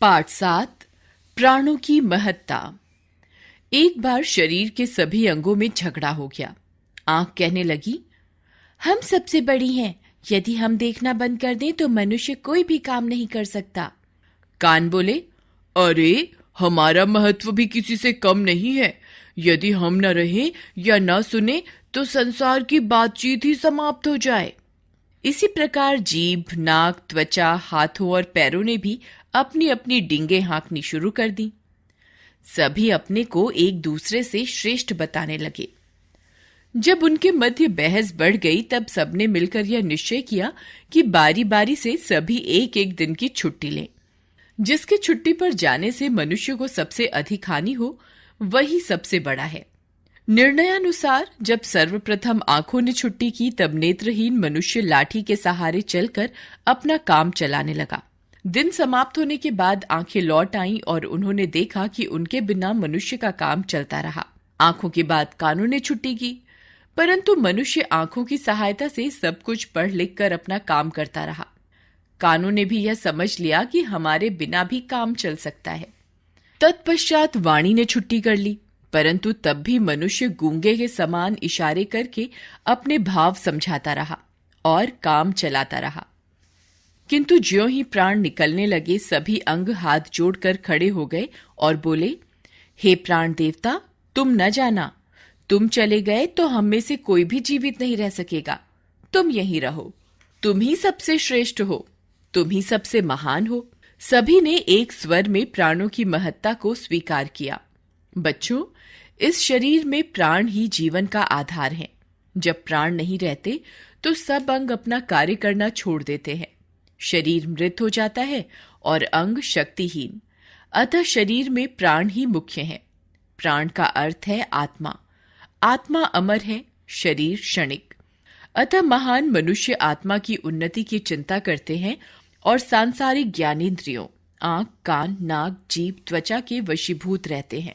पाठ 7 प्राणों की महत्ता। एक बार शरीर के सभी अंगों में झगड़ा हो गया। आंख कहने लगी, हम सबसे बड़ी हैं, यदि हम देखना बंद कर दें तो मनुष्य कोई भी काम नहीं कर सकता। कान बोले, अरे हमारा महत्व भी किसी से कम नहीं है। यदि हम न रहें या न सुने तो संसार की बातचीत ही समाप्त हो जाए। इसी प्रकार जीभ, नाक, त्वचा, हाथों और पैरों ने भी अपनी अपनी डींगें हाँकनी शुरू कर दी। सभी अपने को एक दूसरे से श्रेष्ठ बताने लगे। जब उनके मध्य बहस बढ़ गई तब सबने मिलकर यह निश्चय किया कि बारी बारी से सभी एक एक दिन की छुट्टी लें। जिसके छुट्टी पर जाने से मनुष्य को सबसे अधिक हानि हो वही सबसे बड़ा है। निर्णयानुसार जब सर्वप्रथम आंखों ने छुट्टी की तब नेत्रहीन मनुष्य लाठी के सहारे चलकर अपना काम चलाने लगा। दिन समाप्त होने के बाद आंखें लौट आईं और उन्होंने देखा कि उनके बिना मनुष्य का काम चलता रहा। आंखों के बाद कानों ने छुट्टी की, परंतु मनुष्य आंखों की सहायता से सब कुछ पढ़ लिख कर अपना काम करता रहा। कानों ने भी यह समझ लिया कि हमारे बिना भी काम चल सकता है। तत्पश्चात वाणी ने छुट्टी कर ली, परंतु तब भी मनुष्य गूंगे के समान इशारे करके अपने भाव समझाता रहा और काम चलाता रहा। किंतु ज्यों ही प्राण निकलने लगे सभी अंग हाथ जोड़कर खड़े हो गए और बोले, हे प्राण देवता, तुम न जाना, तुम चले गए तो हम में से कोई भी जीवित नहीं रह सकेगा। तुम यहीं रहो, तुम ही सबसे श्रेष्ठ हो, तुम ही सबसे महान हो। सभी ने एक स्वर में प्राणों की महत्ता को स्वीकार किया। बच्चों, इस शरीर में प्राण ही जीवन का आधार है। जब प्राण नहीं रहते तो सब अंग अपना कार्य करना छोड़ देते हैं। शरीर मृत हो जाता है और अंग शक्तिहीन। अतः शरीर में प्राण ही मुख्य है। प्राण का अर्थ है आत्मा। आत्मा अमर है, शरीर क्षणिक। अतः महान मनुष्य आत्मा की उन्नति की चिंता करते हैं और सांसारिक ज्ञानेंद्रियों आंख, कान, नाक, जीभ, त्वचा के वशीभूत रहते हैं।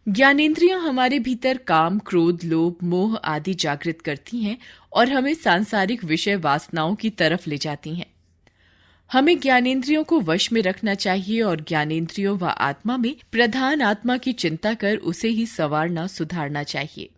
ज्ञानेंद्रियां हमारे भीतर काम, क्रोध, लोभ, मोह आदि जागृत करती हैं और हमें सांसारिक विषय वासनाओं की तरफ ले जाती हैं। हमें ज्ञानेंद्रियों को वश में रखना चाहिए और ज्ञानेंद्रियों व आत्मा में प्रधान आत्मा की चिंता कर उसे ही संवारना, सुधारना चाहिए।